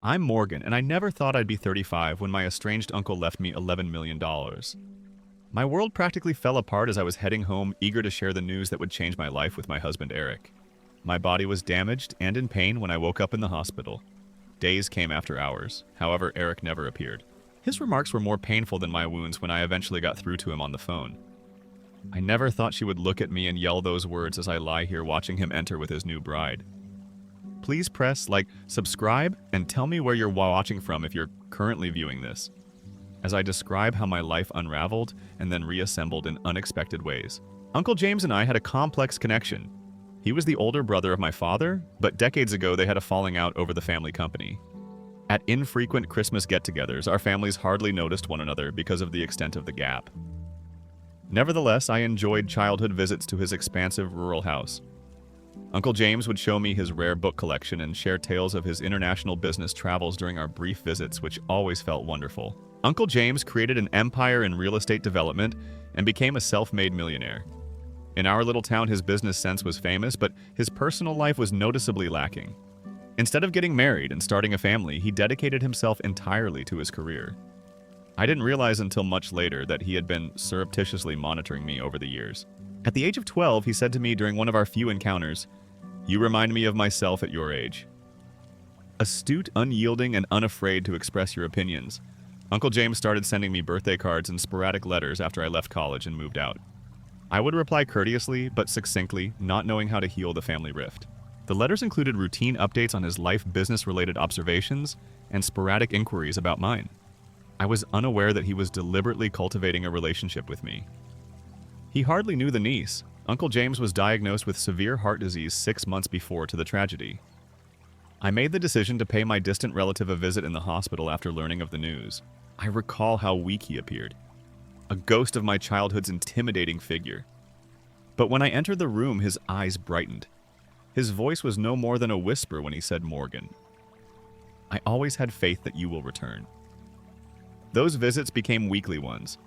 I'm Morgan, and I never thought I'd be 35 when my estranged uncle left me $11 million. My world practically fell apart as I was heading home, eager to share the news that would change my life with my husband Eric. My body was damaged and in pain when I woke up in the hospital. Days came after hours. However, Eric never appeared. His remarks were more painful than my wounds when I eventually got through to him on the phone. I never thought she would look at me and yell those words as I lie here watching him enter with his new bride. Please press like, subscribe, and tell me where you're watching from if you're currently viewing this, as I describe how my life unraveled and then reassembled in unexpected ways. Uncle James and I had a complex connection. He was the older brother of my father, but decades ago they had a falling out over the family company. At infrequent Christmas get-togethers, our families hardly noticed one another because of the extent of the gap. Nevertheless, I enjoyed childhood visits to his expansive rural house. Uncle James would show me his rare book collection and share tales of his international business travels during our brief visits, which always felt wonderful. Uncle James created an empire in real estate development and became a self-made millionaire. In our little town, his business sense was famous, but his personal life was noticeably lacking. Instead of getting married and starting a family, he dedicated himself entirely to his career. I didn't realize until much later that he had been surreptitiously monitoring me over the years. At the age of 12, he said to me during one of our few encounters, "You remind me of myself at your age." Astute, unyielding, and unafraid to express your opinions, Uncle James started sending me birthday cards and sporadic letters after I left college and moved out. I would reply courteously but succinctly, not knowing how to heal the family rift. The letters included routine updates on his life, business-related observations, and sporadic inquiries about mine. I was unaware that he was deliberately cultivating a relationship with me. He hardly knew the niece. Uncle James was diagnosed with severe heart disease 6 months before to the tragedy. I made the decision to pay my distant relative a visit in the hospital after learning of the news. I recall how weak he appeared, a ghost of my childhood's intimidating figure. But when I entered the room, his eyes brightened. His voice was no more than a whisper when he said, "Morgan, I always had faith that you will return." Those visits became weekly ones.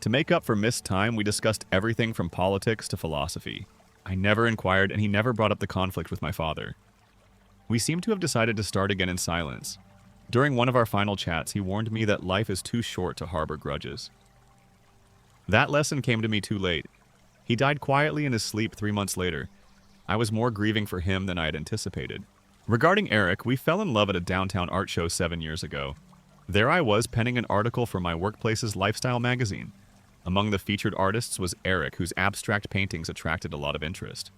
To make up for missed time, we discussed everything from politics to philosophy. I never inquired, and he never brought up the conflict with my father. We seemed to have decided to start again in silence. During one of our final chats, he warned me that life is too short to harbor grudges. That lesson came to me too late. He died quietly in his sleep 3 months later. I was more grieving for him than I had anticipated. Regarding Eric, we fell in love at a downtown art show 7 years ago. There I was penning an article for my workplace's lifestyle magazine. Among the featured artists was Eric, whose abstract paintings attracted a lot of interest.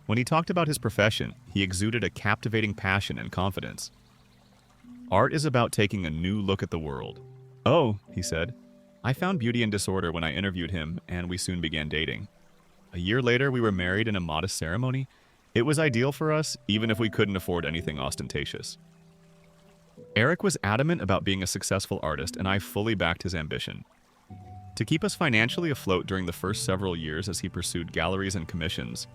When he talked about his profession, he exuded a captivating passion and confidence. Art is about taking a new look at the world. "Oh," he said, "I found beauty in disorder when I interviewed him, and we soon began dating. A year later, we were married in a modest ceremony. It was ideal for us, even if we couldn't afford anything ostentatious." Eric was adamant about being a successful artist, and I fully backed his ambition. To keep us financially afloat during the first several years as he pursued galleries and commissions,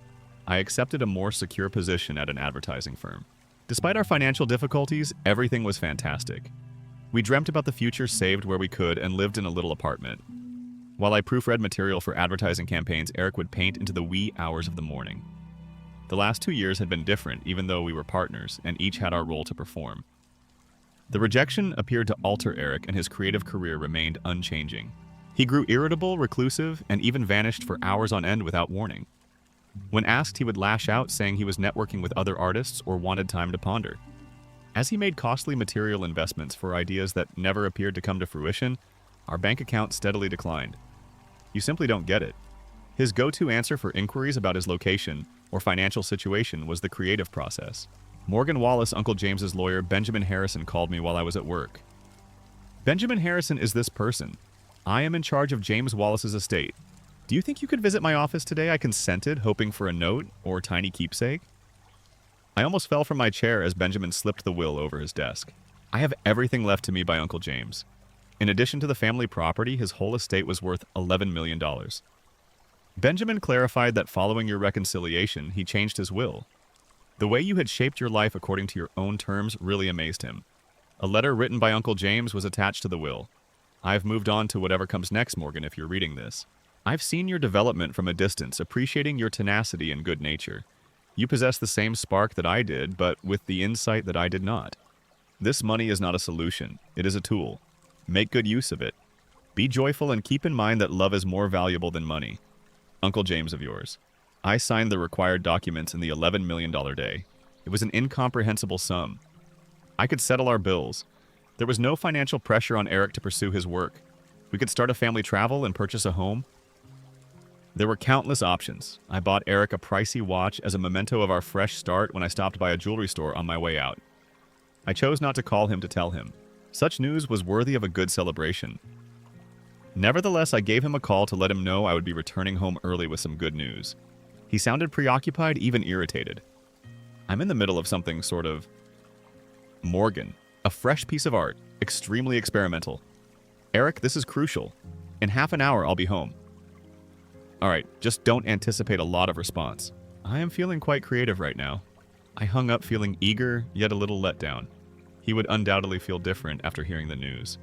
I accepted a more secure position at an advertising firm. Despite our financial difficulties, everything was fantastic. We dreamt about the future, saved where we could, and lived in a little apartment. While I proofread material for advertising campaigns, Eric would paint into the wee hours of the morning. The last 2 years had been different, even though we were partners, and each had our role to perform. The rejection appeared to alter Eric, and his creative career remained unchanging. He grew irritable, reclusive, and even vanished for hours on end without warning. When asked, he would lash out, saying he was networking with other artists or wanted time to ponder. As he made costly material investments for ideas that never appeared to come to fruition, our bank account steadily declined. You simply don't get it. His go-to answer for inquiries about his location or financial situation was the creative process. Morgan Wallace, Uncle James's lawyer, Benjamin Harrison, called me while I was at work. "Benjamin Harrison is this person. I am in charge of James Wallace's estate. Do you think you could visit my office today?" I consented, hoping for a note or tiny keepsake. I almost fell from my chair as Benjamin slipped the will over his desk. "I have everything left to me by Uncle James. In addition to the family property, his whole estate was worth $11 million. Benjamin clarified that following your reconciliation, he changed his will. The way you had shaped your life according to your own terms really amazed him. A letter written by Uncle James was attached to the will. I've moved on to whatever comes next, Morgan, if you're reading this. I've seen your development from a distance, appreciating your tenacity and good nature. You possess the same spark that I did, but with the insight that I did not. This money is not a solution. It is a tool. Make good use of it. Be joyful and keep in mind that love is more valuable than money. Uncle James of yours. I signed the required documents in the $11 million day. It was an incomprehensible sum. I could settle our bills. There was no financial pressure on Eric to pursue his work. We could start a family travel and purchase a home. There were countless options. I bought Eric a pricey watch as a memento of our fresh start when I stopped by a jewelry store on my way out. I chose not to call him to tell him. Such news was worthy of a good celebration. Nevertheless, I gave him a call to let him know I would be returning home early with some good news. He sounded preoccupied, even irritated. I'm in the middle of something sort of... Morgan. A fresh piece of art. Extremely experimental. Eric, this is crucial. In half an hour, I'll be home. Alright, just don't anticipate a lot of response. I am feeling quite creative right now. I hung up feeling eager, yet a little let down. He would undoubtedly feel different after hearing the news.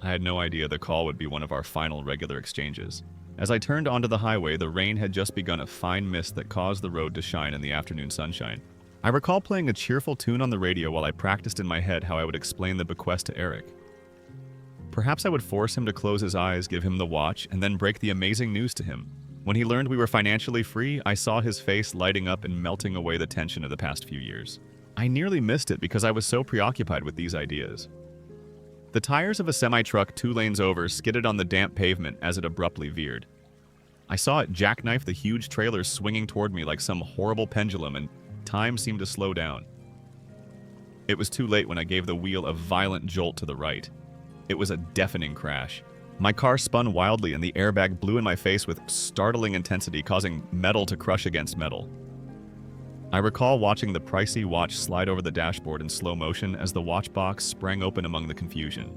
I had no idea the call would be one of our final regular exchanges. As I turned onto the highway, the rain had just begun a fine mist that caused the road to shine in the afternoon sunshine. I recall playing a cheerful tune on the radio while I practiced in my head how I would explain the bequest to Eric. Perhaps I would force him to close his eyes, give him the watch, and then break the amazing news to him. When he learned we were financially free, I saw his face lighting up and melting away the tension of the past few years. I nearly missed it because I was so preoccupied with these ideas. The tires of a semi-truck 2 lanes over skidded on the damp pavement as it abruptly veered. I saw it jackknife the huge trailer swinging toward me like some horrible pendulum, and time seemed to slow down. It was too late when I gave the wheel a violent jolt to the right. It was a deafening crash. My car spun wildly and the airbag blew in my face with startling intensity, causing metal to crush against metal. I recall watching the pricey watch slide over the dashboard in slow motion as the watch box sprang open among the confusion.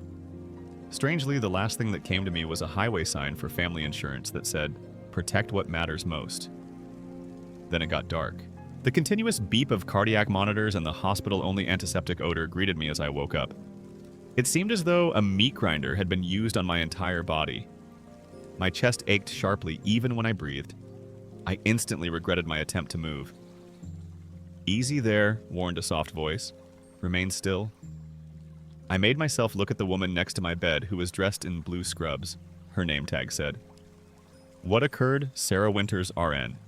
Strangely, the last thing that came to me was a highway sign for family insurance that said, "Protect what matters most." Then it got dark. The continuous beep of cardiac monitors and the hospital-only antiseptic odor greeted me as I woke up. It seemed as though a meat grinder had been used on my entire body. My chest ached sharply even when I breathed. I instantly regretted my attempt to move. "Easy there," warned a soft voice. "Remain still." I made myself look at the woman next to my bed who was dressed in blue scrubs. Her name tag said, "What occurred? Sarah Winters, RN."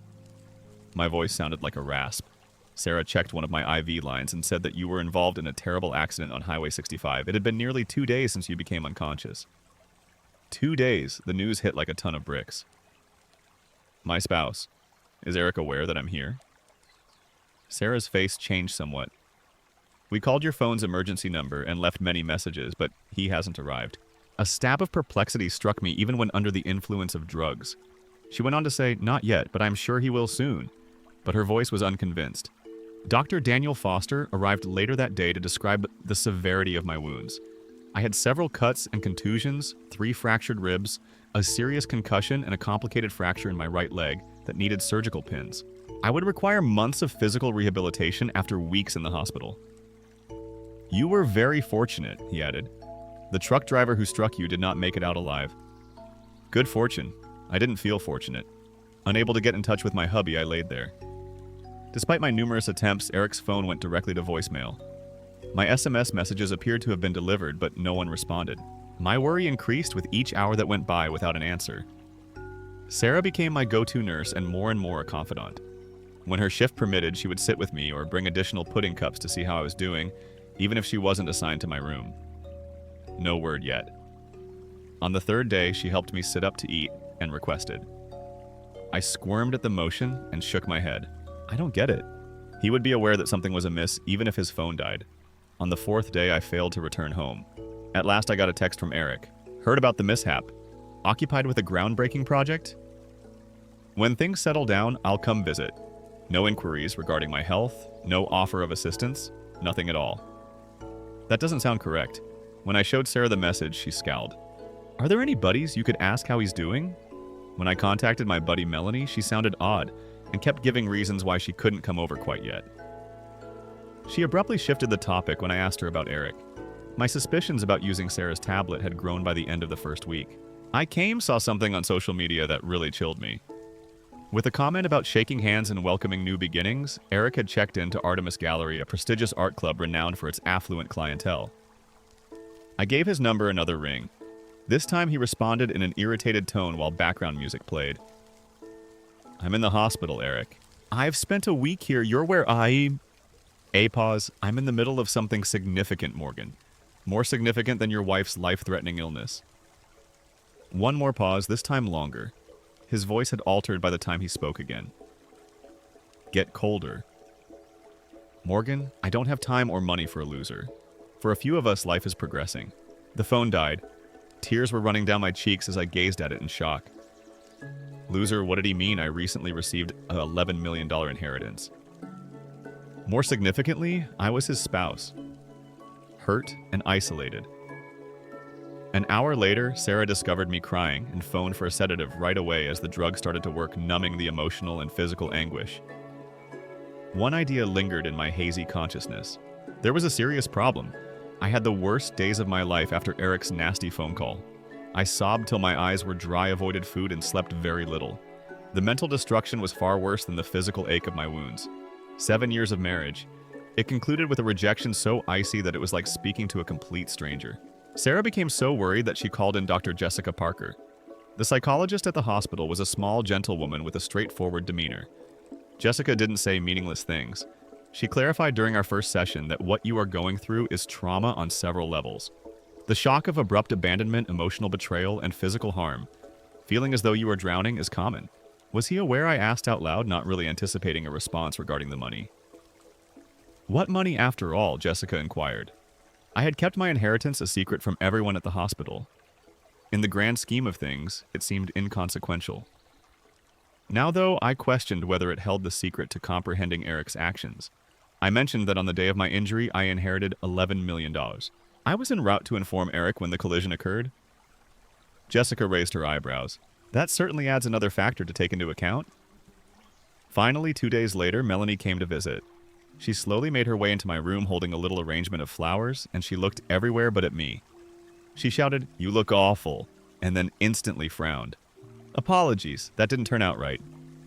My voice sounded like a rasp. Sarah checked one of my IV lines and said that you were involved in a terrible accident on Highway 65. It had been nearly 2 days since you became unconscious. 2 days, the news hit like a ton of bricks. "My spouse. Is Eric aware that I'm here?" Sarah's face changed somewhat. "We called your phone's emergency number and left many messages, but he hasn't arrived." A stab of perplexity struck me even when under the influence of drugs. She went on to say, "Not yet, but I'm sure he will soon." But her voice was unconvinced. Dr. Daniel Foster arrived later that day to describe the severity of my wounds. I had several cuts and contusions, 3 fractured ribs, a serious concussion, and a complicated fracture in my right leg that needed surgical pins. I would require months of physical rehabilitation after weeks in the hospital. "You were very fortunate," he added. "The truck driver who struck you did not make it out alive." Good fortune. I didn't feel fortunate. Unable to get in touch with my hubby, I laid there. Despite my numerous attempts, Eric's phone went directly to voicemail. My SMS messages appeared to have been delivered, but no one responded. My worry increased with each hour that went by without an answer. Sarah became my go-to nurse and more a confidant. When her shift permitted, she would sit with me or bring additional pudding cups to see how I was doing, even if she wasn't assigned to my room. No word yet. On the 3rd day, she helped me sit up to eat and requested. I squirmed at the motion and shook my head. I don't get it. He would be aware that something was amiss even if his phone died. On the 4th day, I failed to return home. At last, I got a text from Eric. Heard about the mishap. Occupied with a groundbreaking project? When things settle down, I'll come visit. No inquiries regarding my health, no offer of assistance, nothing at all. That doesn't sound correct. When I showed Sarah the message, she scowled. "Are there any buddies you could ask how he's doing?" When I contacted my buddy Melanie, she sounded odd and kept giving reasons why she couldn't come over quite yet. She abruptly shifted the topic when I asked her about Eric. My suspicions about using Sarah's tablet had grown by the end of the 1st week. I saw something on social media that really chilled me. With a comment about shaking hands and welcoming new beginnings, Eric had checked into Artemis Gallery, a prestigious art club renowned for its affluent clientele. I gave his number another ring. This time he responded in an irritated tone while background music played. I'm in the hospital, Eric. I've spent a week here. You're where I... A pause. I'm in the middle of something significant, Morgan. More significant than your wife's life-threatening illness. One more pause, this time longer. His voice had altered by the time he spoke again. Get colder. Morgan, I don't have time or money for a loser. For a few of us, life is progressing. The phone died. Tears were running down my cheeks as I gazed at it in shock. Loser, what did he mean? I recently received an $11 million inheritance. More significantly, I was his spouse. Hurt and isolated. An hour later, Sarah discovered me crying and phoned for a sedative right away as the drug started to work, numbing the emotional and physical anguish. One idea lingered in my hazy consciousness. There was a serious problem. I had the worst days of my life after Eric's nasty phone call. I sobbed till my eyes were dry, avoided food, and slept very little. The mental destruction was far worse than the physical ache of my wounds. 7 years of marriage. It concluded with a rejection so icy that it was like speaking to a complete stranger. Sarah became so worried that she called in Dr. Jessica Parker. The psychologist at the hospital was a small, gentle woman with a straightforward demeanor. Jessica didn't say meaningless things. She clarified during our first session that what you are going through is trauma on several levels. The shock of abrupt abandonment, emotional betrayal, and physical harm. Feeling as though you are drowning is common. Was he aware? I asked out loud, not really anticipating a response regarding the money. What money after all? Jessica inquired. I had kept my inheritance a secret from everyone at the hospital. In the grand scheme of things, it seemed inconsequential. Now, though, I questioned whether it held the secret to comprehending Eric's actions. I mentioned that on the day of my injury, I inherited $11 million. I was en route to inform Eric when the collision occurred. Jessica raised her eyebrows. That certainly adds another factor to take into account. Finally, 2 days later, Melanie came to visit. She slowly made her way into my room holding a little arrangement of flowers, and she looked everywhere but at me. She shouted, "You look awful," and then instantly frowned. Apologies, that didn't turn out right.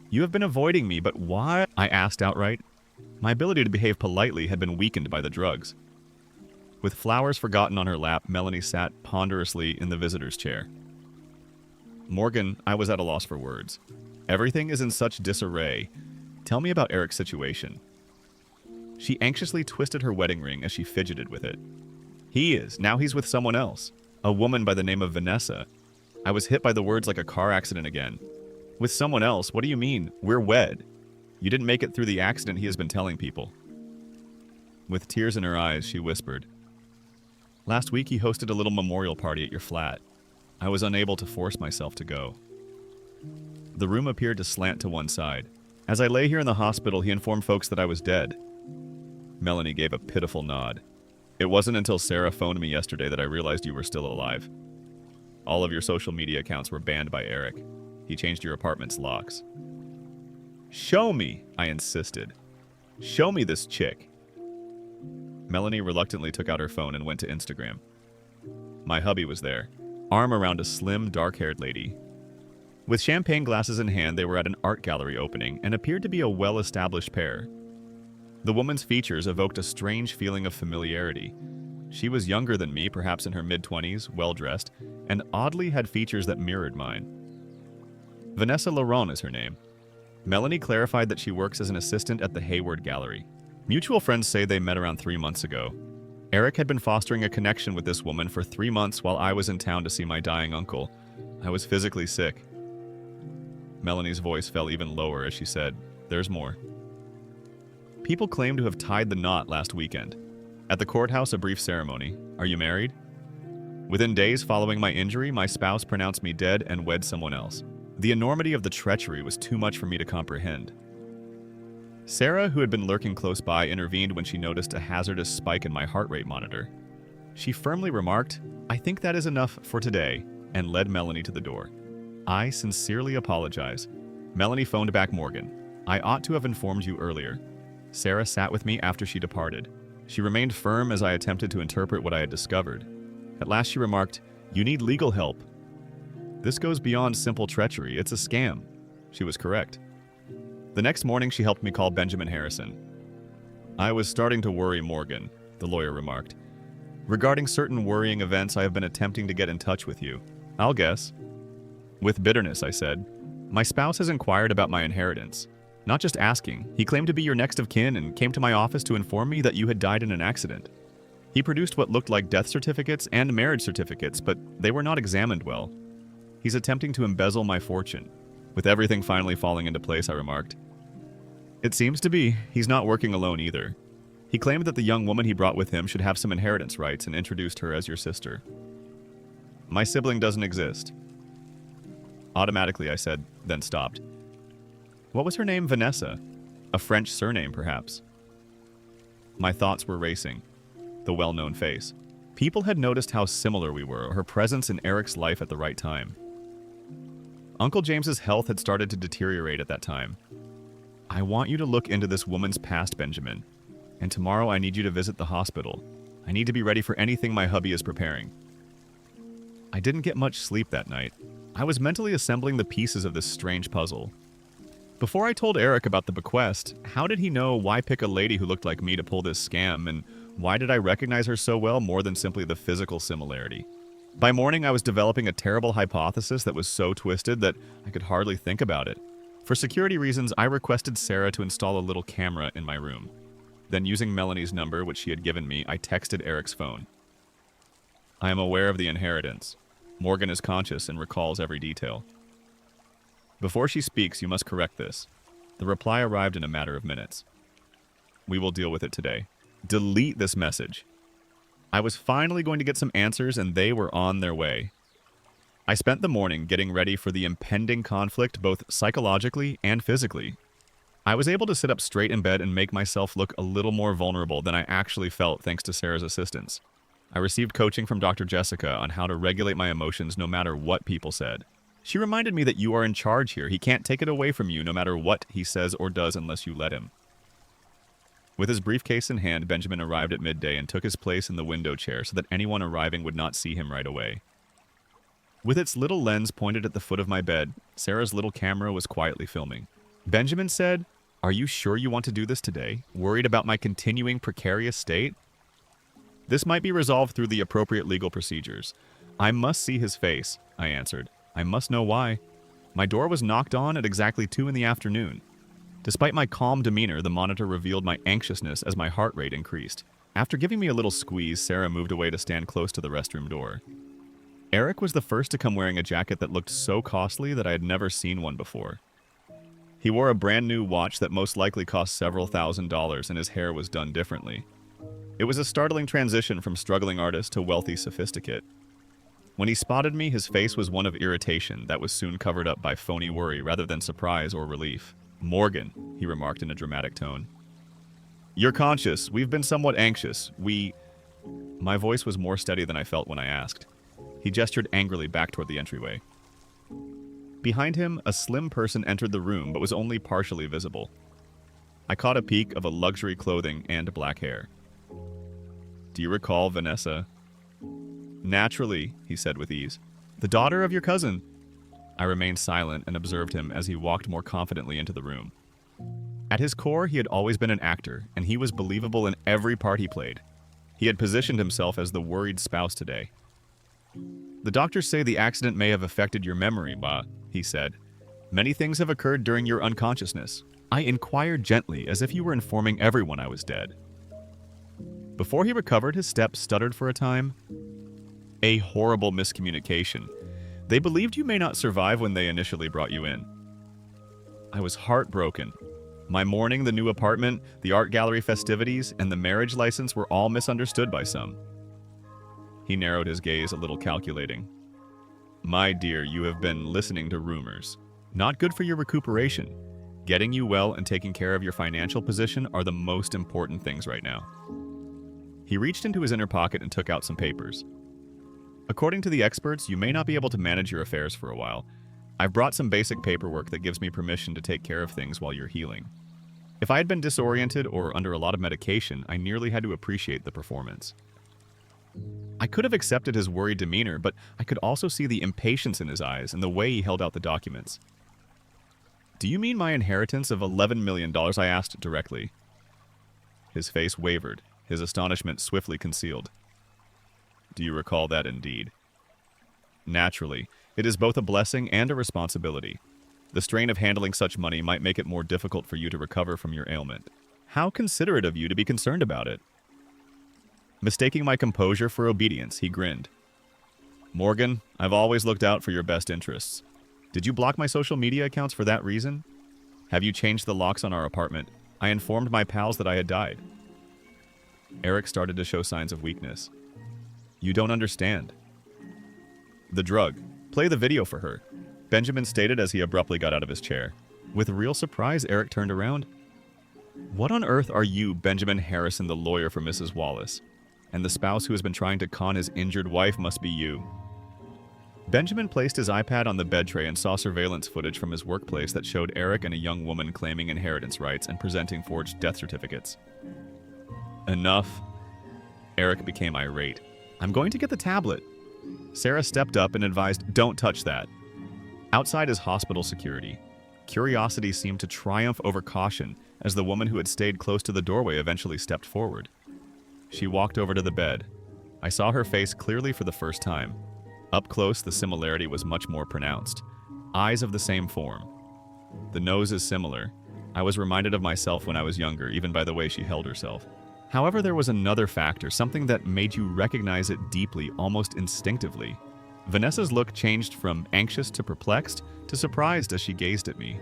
You have been avoiding me, but why? I asked outright. My ability to behave politely had been weakened by the drugs. With flowers forgotten on her lap, Melanie sat ponderously in the visitor's chair. Morgan, I was at a loss for words. Everything is in such disarray. Tell me about Eric's situation. She anxiously twisted her wedding ring as she fidgeted with it. Now he's with someone else. A woman by the name of Vanessa. I was hit by the words like a car accident again. With someone else? What do you mean? We're wed. You didn't make it through the accident he has been telling people. With tears in her eyes, she whispered. Last week he hosted a little memorial party at your flat. I was unable to force myself to go. The room appeared to slant to one side. As I lay here in the hospital, he informed folks that I was dead. Melanie gave a pitiful nod. It wasn't until Sarah phoned me yesterday that I realized you were still alive. All of your social media accounts were banned by Eric. He changed your apartment's locks. Show me, I insisted. Show me this chick. Melanie reluctantly took out her phone and went to Instagram. My hubby was there, arm around a slim, dark-haired lady. With champagne glasses in hand, they were at an art gallery opening and appeared to be a well-established pair. The woman's features evoked a strange feeling of familiarity. She was younger than me, perhaps in her mid-20s, well-dressed, and oddly had features that mirrored mine. Vanessa Laurent is her name. Melanie clarified that she works as an assistant at the Hayward Gallery. Mutual friends say they met around 3 months ago. Eric had been fostering a connection with this woman for 3 months while I was in town to see my dying uncle. I was physically sick. Melanie's voice fell even lower as she said, "There's more." People claim to have tied the knot last weekend. At the courthouse, a brief ceremony. Are you married? Within days following my injury, my spouse pronounced me dead and wed someone else. The enormity of the treachery was too much for me to comprehend. Sarah, who had been lurking close by, intervened when she noticed a hazardous spike in my heart rate monitor. She firmly remarked, "I think that is enough for today," and led Melanie to the door. I sincerely apologize. Melanie phoned back Morgan. I ought to have informed you earlier. Sarah sat with me after she departed. She remained firm as I attempted to interpret what I had discovered. At last she remarked, "You need legal help." This goes beyond simple treachery. It's a scam. She was correct. The next morning she helped me call Benjamin Harrison. I was starting to worry Morgan, the lawyer remarked. Regarding certain worrying events, I have been attempting to get in touch with you. I'll guess. With bitterness, I said. My spouse has inquired about my inheritance. Not just asking, he claimed to be your next of kin and came to my office to inform me that you had died in an accident. He produced what looked like death certificates and marriage certificates, but they were not examined well. He's attempting to embezzle my fortune. With everything finally falling into place, I remarked. It seems to be. He's not working alone either. He claimed that the young woman he brought with him should have some inheritance rights and introduced her as your sister. My sibling doesn't exist. Automatically, I said, then stopped. What was her name? Vanessa? A French surname, perhaps. My thoughts were racing. The well-known face. People had noticed how similar we were, her presence in Eric's life at the right time. Uncle James's health had started to deteriorate at that time. I want you to look into this woman's past, Benjamin. And tomorrow I need you to visit the hospital. I need to be ready for anything my hubby is preparing. I didn't get much sleep that night. I was mentally assembling the pieces of this strange puzzle. Before I told Eric about the bequest, how did he know why pick a lady who looked like me to pull this scam, and why did I recognize her so well more than simply the physical similarity? By morning, I was developing a terrible hypothesis that was so twisted that I could hardly think about it. For security reasons, I requested Sarah to install a little camera in my room. Then, using Melanie's number, which she had given me, I texted Eric's phone. I am aware of the inheritance. Morgan is conscious and recalls every detail. Before she speaks, you must correct this. The reply arrived in a matter of minutes. We will deal with it today. Delete this message. I was finally going to get some answers, and they were on their way. I spent the morning getting ready for the impending conflict, both psychologically and physically. I was able to sit up straight in bed and make myself look a little more vulnerable than I actually felt thanks to Sarah's assistance. I received coaching from Dr. Jessica on how to regulate my emotions no matter what people said. She reminded me that you are in charge here. He can't take it away from you no matter what he says or does unless you let him. With his briefcase in hand, Benjamin arrived at midday and took his place in the window chair so that anyone arriving would not see him right away. With its little lens pointed at the foot of my bed, Sarah's little camera was quietly filming. Benjamin said, "Are you sure you want to do this today? Worried about my continuing precarious state?" This might be resolved through the appropriate legal procedures. I must see his face, I answered. I must know why. My door was knocked on at exactly 2 in the afternoon. Despite my calm demeanor, the monitor revealed my anxiousness as my heart rate increased. After giving me a little squeeze, Sarah moved away to stand close to the restroom door. Eric was the first to come wearing a jacket that looked so costly that I had never seen one before. He wore a brand new watch that most likely cost several $1,000s, and his hair was done differently. It was a startling transition from struggling artist to wealthy sophisticate. When he spotted me, his face was one of irritation that was soon covered up by phony worry rather than surprise or relief. "Morgan," he remarked in a dramatic tone. "You're conscious. We've been somewhat anxious. My voice was more steady than I felt when I asked. He gestured angrily back toward the entryway. Behind him, a slim person entered the room but was only partially visible. I caught a peek of a luxury clothing and black hair. "Do you recall Vanessa?" "Naturally," he said with ease. "The daughter of your cousin." I remained silent and observed him as he walked more confidently into the room. At his core, he had always been an actor, and he was believable in every part he played. He had positioned himself as the worried spouse today. "The doctors say the accident may have affected your memory, Ba," he said. "Many things have occurred during your unconsciousness." I inquired gently, as if he were informing everyone I was dead. Before he recovered, his steps stuttered for a time. "A horrible miscommunication. They believed you may not survive when they initially brought you in." I was heartbroken. My mourning, the new apartment, the art gallery festivities, and the marriage license were all misunderstood by some. He narrowed his gaze a little, calculating. "My dear, you have been listening to rumors. Not good for your recuperation. Getting you well and taking care of your financial position are the most important things right now." He reached into his inner pocket and took out some papers. "According to the experts, you may not be able to manage your affairs for a while. I've brought some basic paperwork that gives me permission to take care of things while you're healing." If I had been disoriented or under a lot of medication, I nearly had to appreciate the performance. I could have accepted his worried demeanor, but I could also see the impatience in his eyes and the way he held out the documents. "Do you mean my inheritance of $11 million?" I asked directly. His face wavered, his astonishment swiftly concealed. Do you recall that indeed? Naturally, it is both a blessing and a responsibility. The strain of handling such money might make it more difficult for you to recover from your ailment. How considerate of you to be concerned about it. Mistaking my composure for obedience, he grinned. Morgan, I've always looked out for your best interests. Did you block my social media accounts for that reason? Have you changed the locks on our apartment? I informed my pals that I had died. Eric started to show signs of weakness. You don't understand. The drug. Play the video for her, Benjamin stated as he abruptly got out of his chair. With real surprise, Eric turned around. What on earth are you, Benjamin Harrison, the lawyer for Mrs. Wallace? And the spouse who has been trying to con his injured wife must be you. Benjamin placed his iPad on the bed tray and saw surveillance footage from his workplace that showed Eric and a young woman claiming inheritance rights and presenting forged death certificates. Enough. Eric became irate. I'm going to get the tablet. Sarah stepped up and advised, don't touch that. Outside is hospital security. Curiosity seemed to triumph over caution as the woman who had stayed close to the doorway eventually stepped forward. She walked over to the bed. I saw her face clearly for the first time. Up close, the similarity was much more pronounced. Eyes of the same form. The nose is similar. I was reminded of myself when I was younger, even by the way she held herself. However, there was another factor, something that made you recognize it deeply, almost instinctively. Vanessa's look changed from anxious to perplexed to surprised as she gazed at me.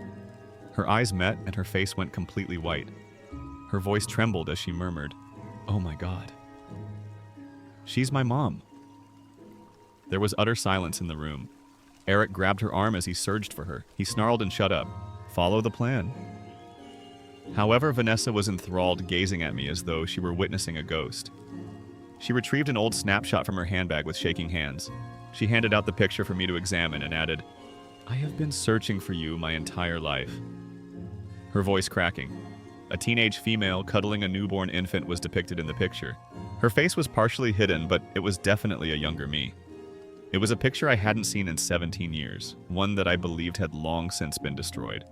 Her eyes met and her face went completely white. Her voice trembled as she murmured, "Oh my God." She's my mom. There was utter silence in the room. Eric grabbed her arm as he surged for her. He snarled and shut up. Follow the plan. However, Vanessa was enthralled, gazing at me as though she were witnessing a ghost. She retrieved an old snapshot from her handbag with shaking hands. She handed out the picture for me to examine and added, I have been searching for you my entire life. Her voice cracking. A teenage female cuddling a newborn infant was depicted in the picture. Her face was partially hidden, but it was definitely a younger me. It was a picture I hadn't seen in 17 years, one that I believed had long since been destroyed.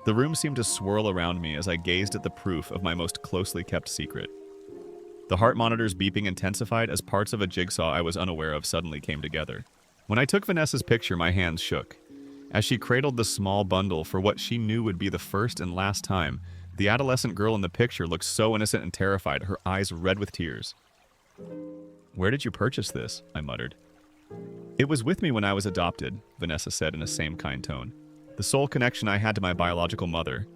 The room seemed to swirl around me as I gazed at the proof of my most closely kept secret. The heart monitor's beeping intensified as parts of a jigsaw I was unaware of suddenly came together. When I took Vanessa's picture, my hands shook. As she cradled the small bundle for what she knew would be the first and last time, the adolescent girl in the picture looked so innocent and terrified, her eyes red with tears. Where did you purchase this? I muttered. It was with me when I was adopted, Vanessa said in a same kind tone. The sole connection I had to my biological mother.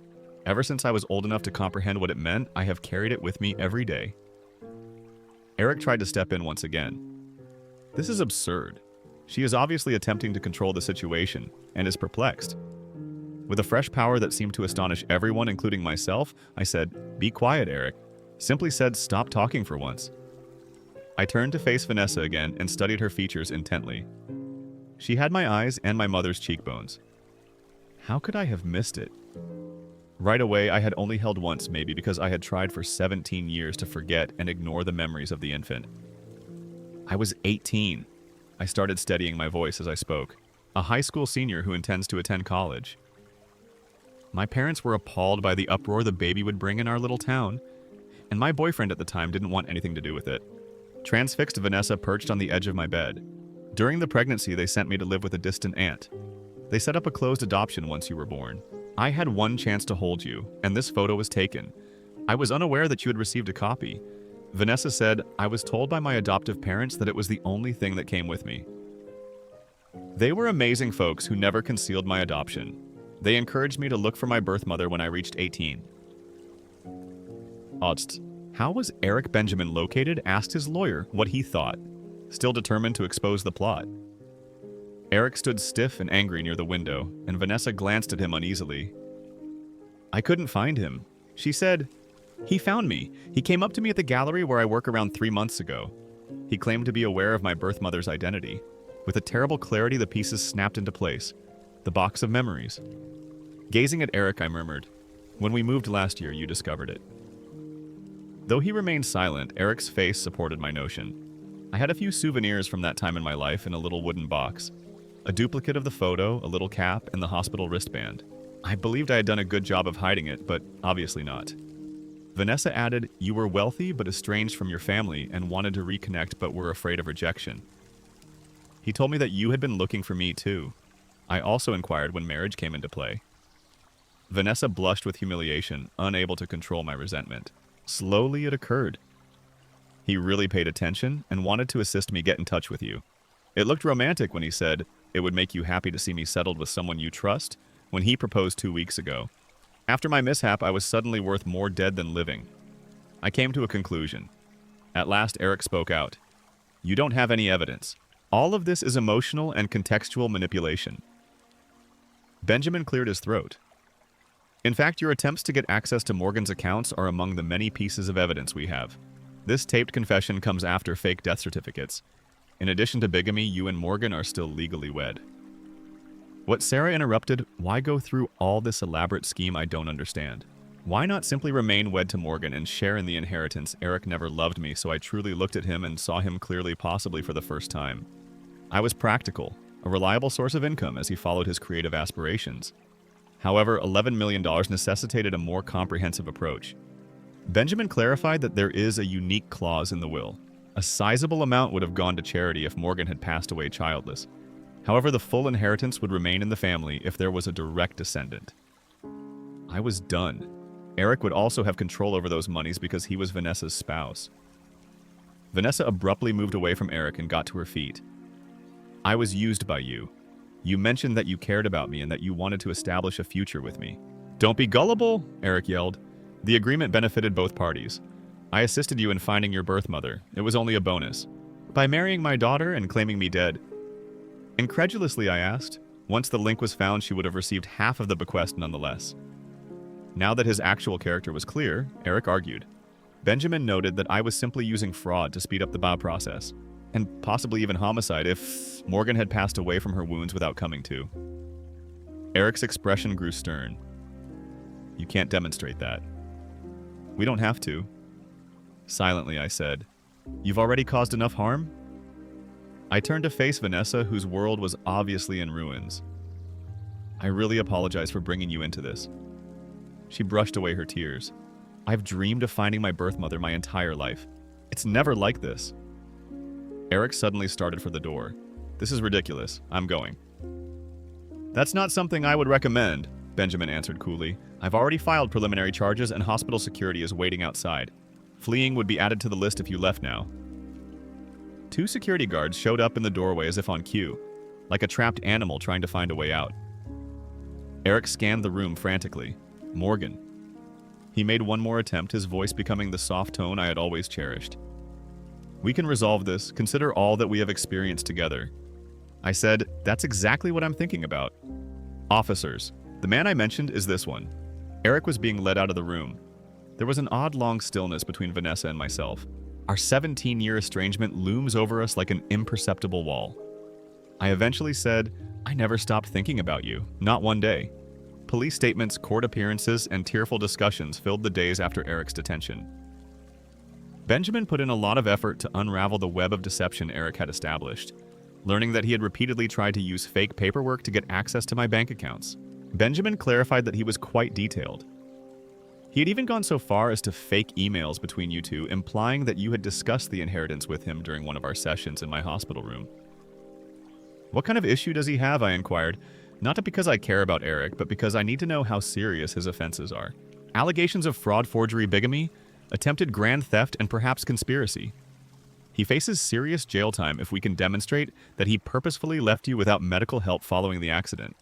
Ever since I was old enough to comprehend what it meant, I have carried it with me every day. Eric tried to step in once again. This is absurd. She is obviously attempting to control the situation, and is perplexed. With a fresh power that seemed to astonish everyone, including myself, I said, Be quiet, Eric. Simply said, stop talking for once. I turned to face Vanessa again and studied her features intently. She had my eyes and my mother's cheekbones. How could I have missed it? Right away, I had only held once, maybe because I had tried for 17 years to forget and ignore the memories of the infant. I was 18. I started steadying my voice as I spoke. A high school senior who intends to attend college. My parents were appalled by the uproar the baby would bring in our little town, and my boyfriend at the time didn't want anything to do with it. Transfixed, Vanessa perched on the edge of my bed. During the pregnancy, they sent me to live with a distant aunt. They set up a closed adoption once you were born. I had one chance to hold you, and this photo was taken. I was unaware that you had received a copy. Vanessa said, I was told by my adoptive parents that it was the only thing that came with me. They were amazing folks who never concealed my adoption. They encouraged me to look for my birth mother when I reached 18. Odst. How was Eric Benjamin located? Asked his lawyer what he thought, still determined to expose the plot. Eric stood stiff and angry near the window, and Vanessa glanced at him uneasily. I couldn't find him. She said, He found me. He came up to me at the gallery where I work around 3 months ago. He claimed to be aware of my birth mother's identity. With a terrible clarity, the pieces snapped into place. The box of memories. Gazing at Eric, I murmured, When we moved last year, you discovered it. Though he remained silent, Eric's face supported my notion. I had a few souvenirs from that time in my life in a little wooden box. A duplicate of the photo, a little cap, and the hospital wristband. I believed I had done a good job of hiding it, but obviously not. Vanessa added, "You were wealthy but estranged from your family and wanted to reconnect but were afraid of rejection. He told me that you had been looking for me too. I also inquired when marriage came into play." Vanessa blushed with humiliation, unable to control my resentment. Slowly it occurred. He really paid attention and wanted to assist me get in touch with you. It looked romantic when he said it would make you happy to see me settled with someone you trust when he proposed 2 weeks ago. After my mishap, I was suddenly worth more dead than living. I came to a conclusion. At last, Eric spoke out. "You don't have any evidence. All of this is emotional and contextual manipulation." Benjamin cleared his throat. "In fact, your attempts to get access to Morgan's accounts are among the many pieces of evidence we have. This taped confession comes after fake death certificates. In addition to bigamy, you and Morgan are still legally wed." What Sarah interrupted, "Why go through all this elaborate scheme I don't understand? Why not simply remain wed to Morgan and share in the inheritance? Eric never loved me, so I truly looked at him and saw him clearly, possibly for the first time. I was practical, a reliable source of income as he followed his creative aspirations. However, $11 million necessitated a more comprehensive approach. Benjamin clarified that there is a unique clause in the will. A sizable amount would have gone to charity if Morgan had passed away childless. However, the full inheritance would remain in the family if there was a direct descendant." I was done. Eric would also have control over those monies because he was Vanessa's spouse. Vanessa abruptly moved away from Eric and got to her feet. "I was used by you. You mentioned that you cared about me and that you wanted to establish a future with me." "Don't be gullible," Eric yelled. "The agreement benefited both parties. I assisted you in finding your birth mother. It was only a bonus. By marrying my daughter and claiming me dead." Incredulously, I asked. Once the link was found, she would have received half of the bequest nonetheless. Now that his actual character was clear, Eric argued. Benjamin noted that I was simply using fraud to speed up the bow process, and possibly even homicide if Morgan had passed away from her wounds without coming to. Eric's expression grew stern. "You can't demonstrate that." "We don't have to." Silently, I said, "You've already caused enough harm?" I turned to face Vanessa, whose world was obviously in ruins. "I really apologize for bringing you into this." She brushed away her tears. "I've dreamed of finding my birth mother my entire life. It's never like this." Eric suddenly started for the door. "This is ridiculous. I'm going." "That's not something I would recommend," Benjamin answered coolly. "I've already filed preliminary charges and hospital security is waiting outside. Fleeing would be added to the list if you left now." 2 security guards showed up in the doorway as if on cue, like a trapped animal trying to find a way out. Eric scanned the room frantically. Morgan. He made one more attempt, his voice becoming the soft tone I had always cherished. "We can resolve this. Consider all that we have experienced together." I said, "That's exactly what I'm thinking about." "Officers, the man I mentioned is this one." Eric was being led out of the room. There was an odd long stillness between Vanessa and myself. Our 17-year estrangement looms over us like an imperceptible wall. I eventually said, "I never stopped thinking about you, not one day." Police statements, court appearances, and tearful discussions filled the days after Eric's detention. Benjamin put in a lot of effort to unravel the web of deception Eric had established, learning that he had repeatedly tried to use fake paperwork to get access to my bank accounts. Benjamin clarified that he was quite detailed. He had even gone so far as to fake emails between you two, implying that you had discussed the inheritance with him during one of our sessions in my hospital room. "What kind of issue does he have?" I inquired, not because I care about Eric, but because I need to know how serious his offenses are. Allegations of fraud, forgery, bigamy, attempted grand theft, and perhaps conspiracy. He faces serious jail time if we can demonstrate that he purposefully left you without medical help following the accident.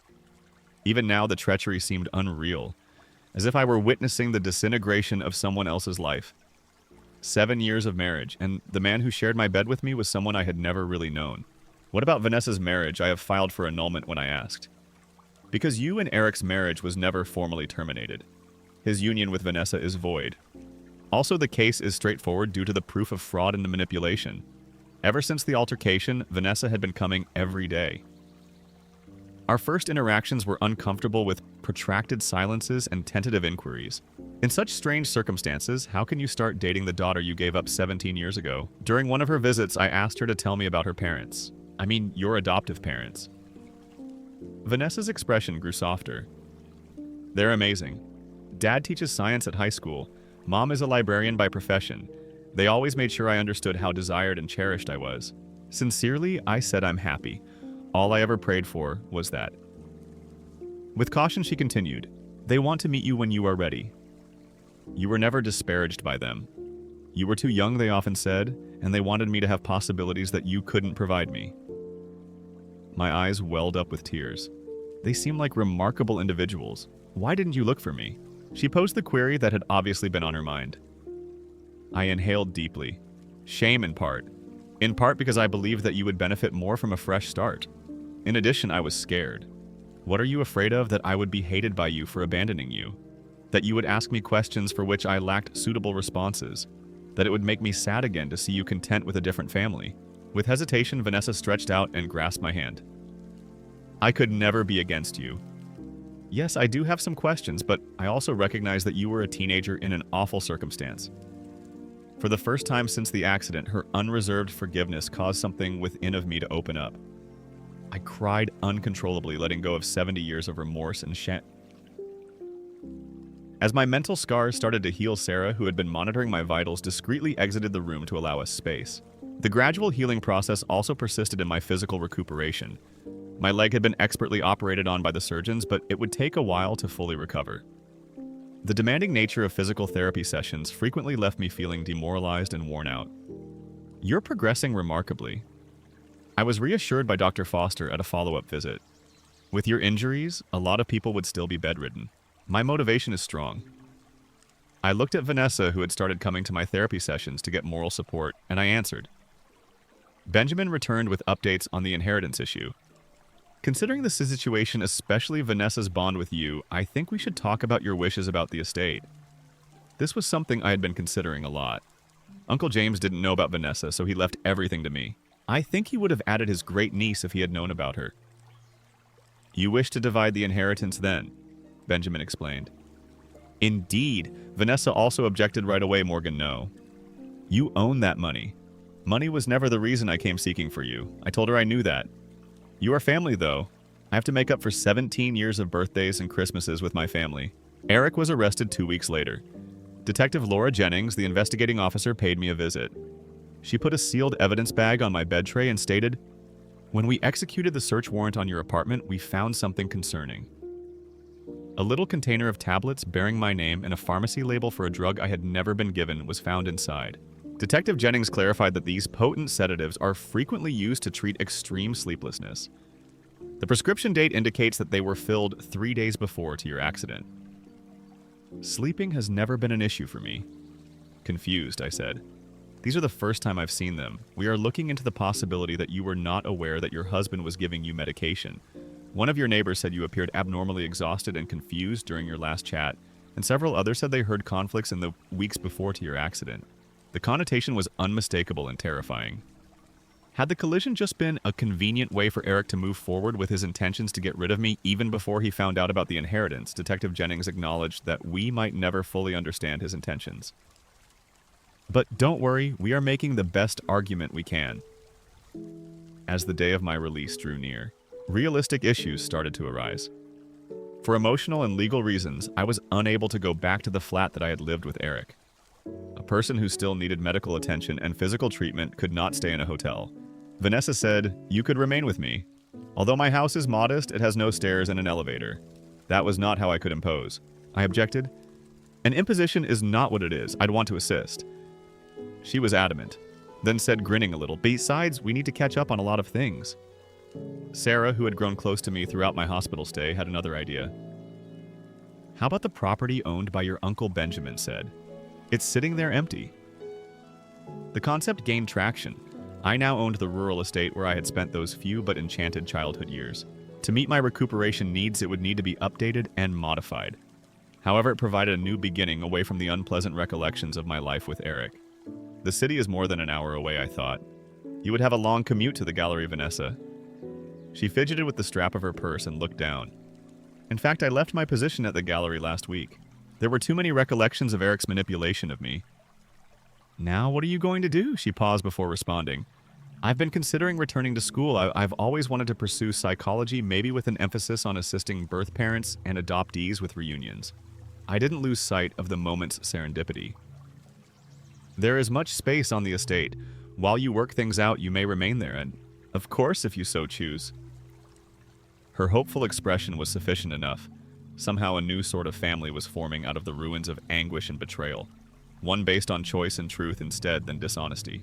Even now, the treachery seemed unreal, as if I were witnessing the disintegration of someone else's life. 7 years of marriage, and the man who shared my bed with me was someone I had never really known. What about Vanessa's marriage? I have filed for annulment when I asked. Because you and Eric's marriage was never formally terminated. His union with Vanessa is void. Also, the case is straightforward due to the proof of fraud and manipulation. Ever since the altercation, Vanessa had been coming every day. Our first interactions were uncomfortable with protracted silences and tentative inquiries. In such strange circumstances, how can you start dating the daughter you gave up 17 years ago? During one of her visits, I asked her to tell me about her parents. I mean, your adoptive parents. Vanessa's expression grew softer. "They're amazing. Dad teaches science at high school. Mom is a librarian by profession. They always made sure I understood how desired and cherished I was. Sincerely, I said I'm happy. All I ever prayed for was that. With caution, she continued, "They want to meet you when you are ready. You were never disparaged by them. You were too young, they often said, and they wanted me to have possibilities that you couldn't provide me." My eyes welled up with tears. They seemed like remarkable individuals. Why didn't you look for me? She posed the query that had obviously been on her mind. I inhaled deeply. Shame in part because I believed that you would benefit more from a fresh start. In addition, I was scared. What are you afraid of? That I would be hated by you for abandoning you? That you would ask me questions for which I lacked suitable responses? That it would make me sad again to see you content with a different family? With hesitation, Vanessa stretched out and grasped my hand. I could never be against you. Yes, I do have some questions, but I also recognize that you were a teenager in an awful circumstance. For the first time since the accident, her unreserved forgiveness caused something within of me to open up. I cried uncontrollably, letting go of 70 years of remorse and shame. As my mental scars started to heal, Sarah, who had been monitoring my vitals, discreetly exited the room to allow us space. The gradual healing process also persisted in my physical recuperation. My leg had been expertly operated on by the surgeons, but it would take a while to fully recover. The demanding nature of physical therapy sessions frequently left me feeling demoralized and worn out. You're progressing remarkably. I was reassured by Dr. Foster at a follow-up visit. With your injuries, a lot of people would still be bedridden. My motivation is strong. I looked at Vanessa, who had started coming to my therapy sessions to get moral support, and I answered. Benjamin returned with updates on the inheritance issue. Considering the situation, especially Vanessa's bond with you, I think we should talk about your wishes about the estate. This was something I had been considering a lot. Uncle James didn't know about Vanessa, so he left everything to me. I think he would have added his great niece if he had known about her. You wish to divide the inheritance then, Benjamin explained. Indeed. Vanessa also objected right away. Morgan, no. You own that money. Money was never the reason I came seeking for you. I told her I knew that. You are family, though. I have to make up for 17 years of birthdays and Christmases with my family. Eric was arrested 2 weeks later. Detective Laura Jennings, the investigating officer, paid me a visit. She put a sealed evidence bag on my bed tray and stated, "When we executed the search warrant on your apartment, we found something concerning." A little container of tablets bearing my name and a pharmacy label for a drug I had never been given was found inside. Detective Jennings clarified that these potent sedatives are frequently used to treat extreme sleeplessness. The prescription date indicates that they were filled 3 days before to your accident. Sleeping has never been an issue for me. Confused, I said. These are the first time I've seen them. We are looking into the possibility that you were not aware that your husband was giving you medication. One of your neighbors said you appeared abnormally exhausted and confused during your last chat, and several others said they heard conflicts in the weeks before to your accident. The connotation was unmistakable and terrifying. Had the collision just been a convenient way for Eric to move forward with his intentions to get rid of me even before he found out about the inheritance, Detective Jennings acknowledged that we might never fully understand his intentions. But don't worry, we are making the best argument we can. As the day of my release drew near, realistic issues started to arise. For emotional and legal reasons, I was unable to go back to the flat that I had lived with Eric. A person who still needed medical attention and physical treatment could not stay in a hotel. Vanessa said, "You could remain with me. Although my house is modest, it has no stairs and an elevator." That was not how I could impose. I objected. An imposition is not what it is. I'd want to assist. She was adamant, then said, grinning a little, "Besides, we need to catch up on a lot of things." Sarah, who had grown close to me throughout my hospital stay, had another idea. "How about the property owned by your Uncle Benjamin?" said. "It's sitting there empty." The concept gained traction. I now owned the rural estate where I had spent those few but enchanted childhood years. To meet my recuperation needs, it would need to be updated and modified. However, it provided a new beginning away from the unpleasant recollections of my life with Eric. The city is more than an hour away, I thought. You would have a long commute to the gallery, Vanessa. She fidgeted with the strap of her purse and looked down. In fact, I left my position at the gallery last week. There were too many recollections of Eric's manipulation of me. "Now, what are you going to do?" She paused before responding. "I've been considering returning to school. I've always wanted to pursue psychology, maybe with an emphasis on assisting birth parents and adoptees with reunions." I didn't lose sight of the moment's serendipity. There is much space on the estate. While you work things out, you may remain there, and, of course, if you so choose. Her hopeful expression was sufficient enough. Somehow a new sort of family was forming out of the ruins of anguish and betrayal, one based on choice and truth instead than dishonesty.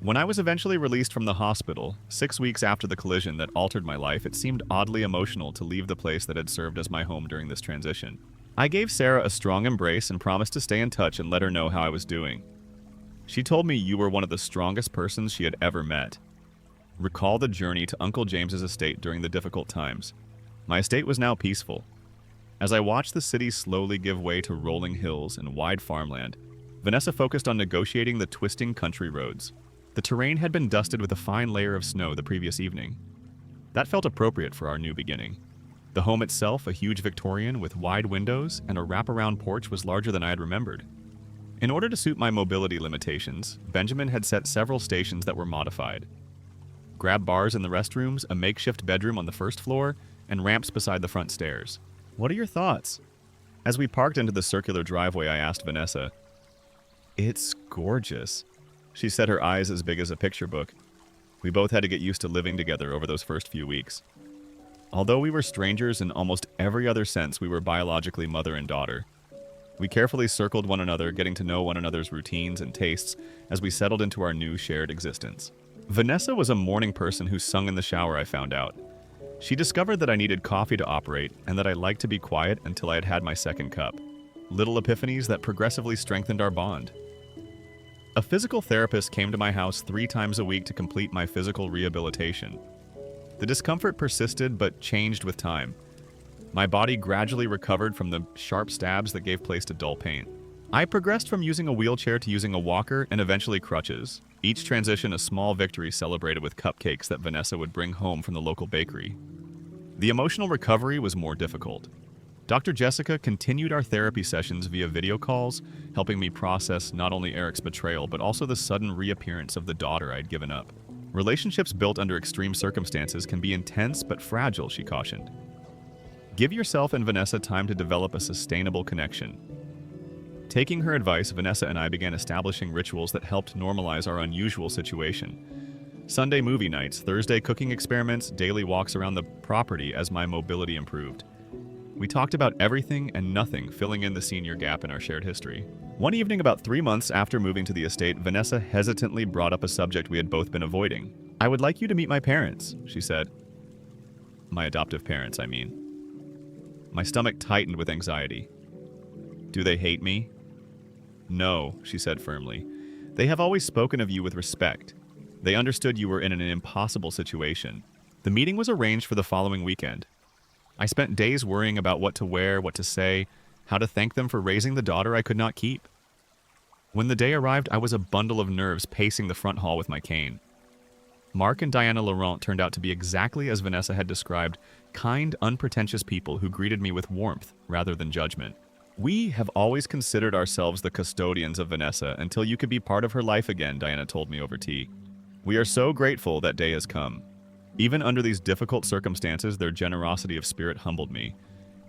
When I was eventually released from the hospital, 6 weeks after the collision that altered my life, it seemed oddly emotional to leave the place that had served as my home during this transition. I gave Sarah a strong embrace and promised to stay in touch and let her know how I was doing. She told me you were one of the strongest persons she had ever met. Recall the journey to Uncle James's estate during the difficult times. My estate was now peaceful. As I watched the city slowly give way to rolling hills and wide farmland, Vanessa focused on negotiating the twisting country roads. The terrain had been dusted with a fine layer of snow the previous evening. That felt appropriate for our new beginning. The home itself, a huge Victorian with wide windows and a wraparound porch, was larger than I had remembered. In order to suit my mobility limitations, Benjamin had set several stations that were modified. Grab bars in the restrooms, a makeshift bedroom on the first floor, and ramps beside the front stairs. What are your thoughts? As we parked into the circular driveway, I asked Vanessa. It's gorgeous. She said, her eyes as big as a picture book. We both had to get used to living together over those first few weeks. Although we were strangers in almost every other sense, we were biologically mother and daughter. We carefully circled one another, getting to know one another's routines and tastes as we settled into our new shared existence. Vanessa was a morning person who sung in the shower, I found out. She discovered that I needed coffee to operate and that I liked to be quiet until I had had my second cup. Little epiphanies that progressively strengthened our bond. A physical therapist came to my house 3 times a week to complete my physical rehabilitation. The discomfort persisted but changed with time. My body gradually recovered from the sharp stabs that gave place to dull pain. I progressed from using a wheelchair to using a walker and eventually crutches. Each transition a small victory celebrated with cupcakes that Vanessa would bring home from the local bakery. The emotional recovery was more difficult. Dr. Jessica continued our therapy sessions via video calls, helping me process not only Eric's betrayal but also the sudden reappearance of the daughter I'd given up. Relationships built under extreme circumstances can be intense but fragile, she cautioned. Give yourself and Vanessa time to develop a sustainable connection. Taking her advice, Vanessa and I began establishing rituals that helped normalize our unusual situation. Sunday movie nights, Thursday cooking experiments, daily walks around the property as my mobility improved. We talked about everything and nothing, filling in the senior gap in our shared history. One evening about 3 months after moving to the estate, Vanessa hesitantly brought up a subject we had both been avoiding. I would like you to meet my parents, she said. My adoptive parents, I mean. My stomach tightened with anxiety. Do they hate me? No, she said firmly. They have always spoken of you with respect. They understood you were in an impossible situation. The meeting was arranged for the following weekend. I spent days worrying about what to wear, what to say, how to thank them for raising the daughter I could not keep. When the day arrived, I was a bundle of nerves pacing the front hall with my cane. Mark and Diana Laurent turned out to be exactly as Vanessa had described, kind, unpretentious people who greeted me with warmth rather than judgment. We have always considered ourselves the custodians of Vanessa until you could be part of her life again, Diana told me over tea. We are so grateful that day has come. Even under these difficult circumstances, their generosity of spirit humbled me.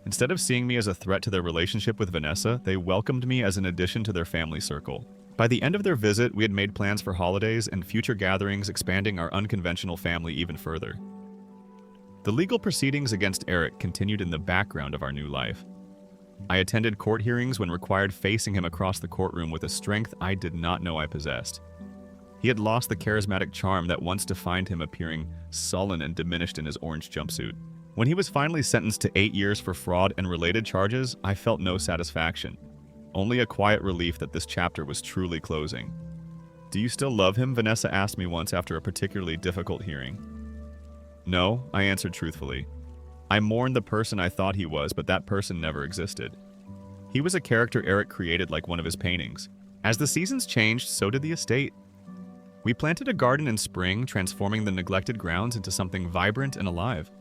Instead of seeing me as a threat to their relationship with Vanessa, they welcomed me as an addition to their family circle. By the end of their visit, we had made plans for holidays and future gatherings, expanding our unconventional family even further. The legal proceedings against Eric continued in the background of our new life. I attended court hearings when required, facing him across the courtroom with a strength I did not know I possessed. He had lost the charismatic charm that once defined him, appearing sullen and diminished in his orange jumpsuit. When he was finally sentenced to 8 years for fraud and related charges, I felt no satisfaction. Only a quiet relief that this chapter was truly closing. Do you still love him? Vanessa asked me once after a particularly difficult hearing. No, I answered truthfully. I mourned the person I thought he was, but that person never existed. He was a character Eric created like one of his paintings. As the seasons changed, so did the estate. We planted a garden in spring, transforming the neglected grounds into something vibrant and alive.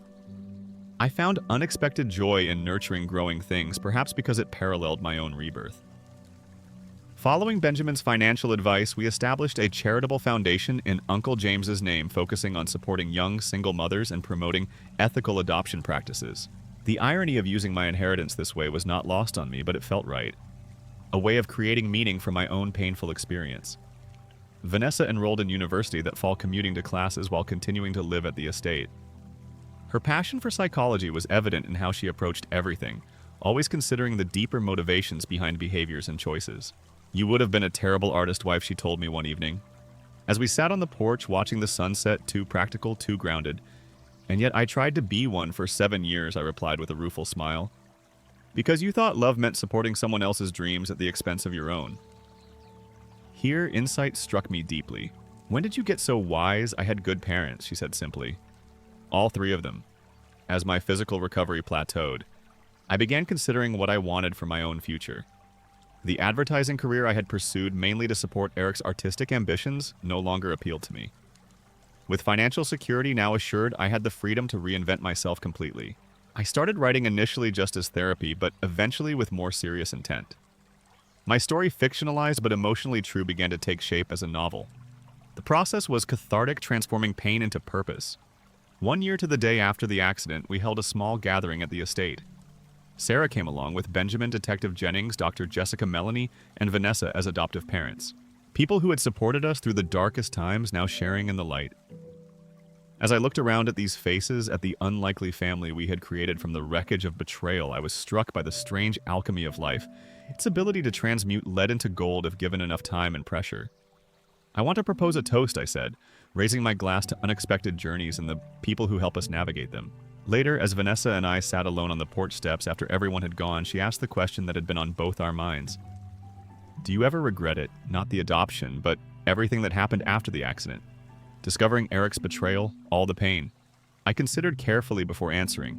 I found unexpected joy in nurturing growing things, perhaps because it paralleled my own rebirth. Following Benjamin's financial advice, we established a charitable foundation in Uncle James's name, focusing on supporting young single mothers and promoting ethical adoption practices. The irony of using my inheritance this way was not lost on me, but it felt right. A way of creating meaning from my own painful experience. Vanessa enrolled in university that fall commuting to classes while continuing to live at the estate. Her passion for psychology was evident in how she approached everything, always considering the deeper motivations behind behaviors and choices. "You would have been a terrible artist wife," she told me one evening. As we sat on the porch watching the sunset, too practical, too grounded. "And yet I tried to be one for 7 years," I replied with a rueful smile. "Because you thought love meant supporting someone else's dreams at the expense of your own." Here, insight struck me deeply. "When did you get so wise?" "I had good parents," she said simply. "All 3 of them." As my physical recovery plateaued, I began considering what I wanted for my own future. The advertising career I had pursued mainly to support Eric's artistic ambitions no longer appealed to me. With financial security now assured, I had the freedom to reinvent myself completely. I started writing initially just as therapy, but eventually with more serious intent. My story, fictionalized but emotionally true, began to take shape as a novel. The process was cathartic, transforming pain into purpose. 1 year to the day after the accident, we held a small gathering at the estate. Sarah came along with Benjamin, Detective Jennings, Dr. Jessica Melanie, and Vanessa as adoptive parents. People who had supported us through the darkest times now sharing in the light. As I looked around at these faces, at the unlikely family we had created from the wreckage of betrayal, I was struck by the strange alchemy of life, its ability to transmute lead into gold if given enough time and pressure. "I want to propose a toast," I said, raising my glass to unexpected journeys and the people who help us navigate them. Later, as Vanessa and I sat alone on the porch steps after everyone had gone, she asked the question that had been on both our minds. "Do you ever regret it? Not the adoption, but everything that happened after the accident? Discovering Eric's betrayal, all the pain." I considered carefully before answering.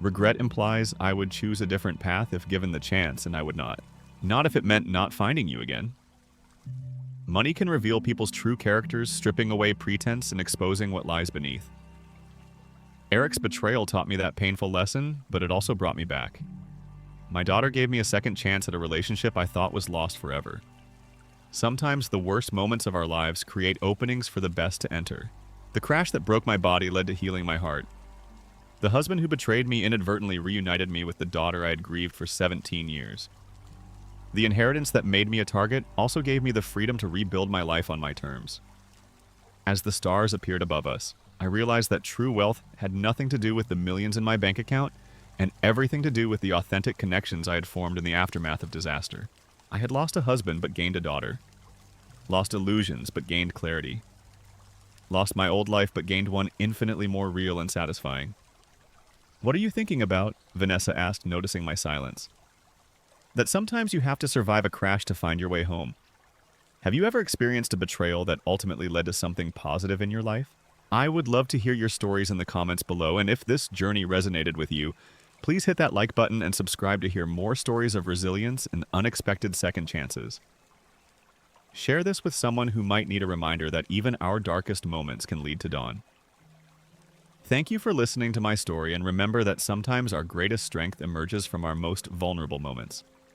Regret implies I would choose a different path if given the chance, and I would not. Not if it meant not finding you again. Money can reveal people's true characters, stripping away pretense and exposing what lies beneath. Eric's betrayal taught me that painful lesson, but it also brought me back. My daughter gave me a second chance at a relationship I thought was lost forever. Sometimes the worst moments of our lives create openings for the best to enter. The crash that broke my body led to healing my heart. The husband who betrayed me inadvertently reunited me with the daughter I had grieved for 17 years. The inheritance that made me a target also gave me the freedom to rebuild my life on my terms. As the stars appeared above us, I realized that true wealth had nothing to do with the millions in my bank account and everything to do with the authentic connections I had formed in the aftermath of disaster. I had lost a husband but gained a daughter. Lost illusions but gained clarity. Lost my old life but gained one infinitely more real and satisfying. "What are you thinking about?" Vanessa asked, noticing my silence. "That sometimes you have to survive a crash to find your way home. Have you ever experienced a betrayal that ultimately led to something positive in your life? I would love to hear your stories in the comments below, and if this journey resonated with you, please hit that like button and subscribe to hear more stories of resilience and unexpected second chances. Share this with someone who might need a reminder that even our darkest moments can lead to dawn. Thank you for listening to my story, and remember that sometimes our greatest strength emerges from our most vulnerable moments.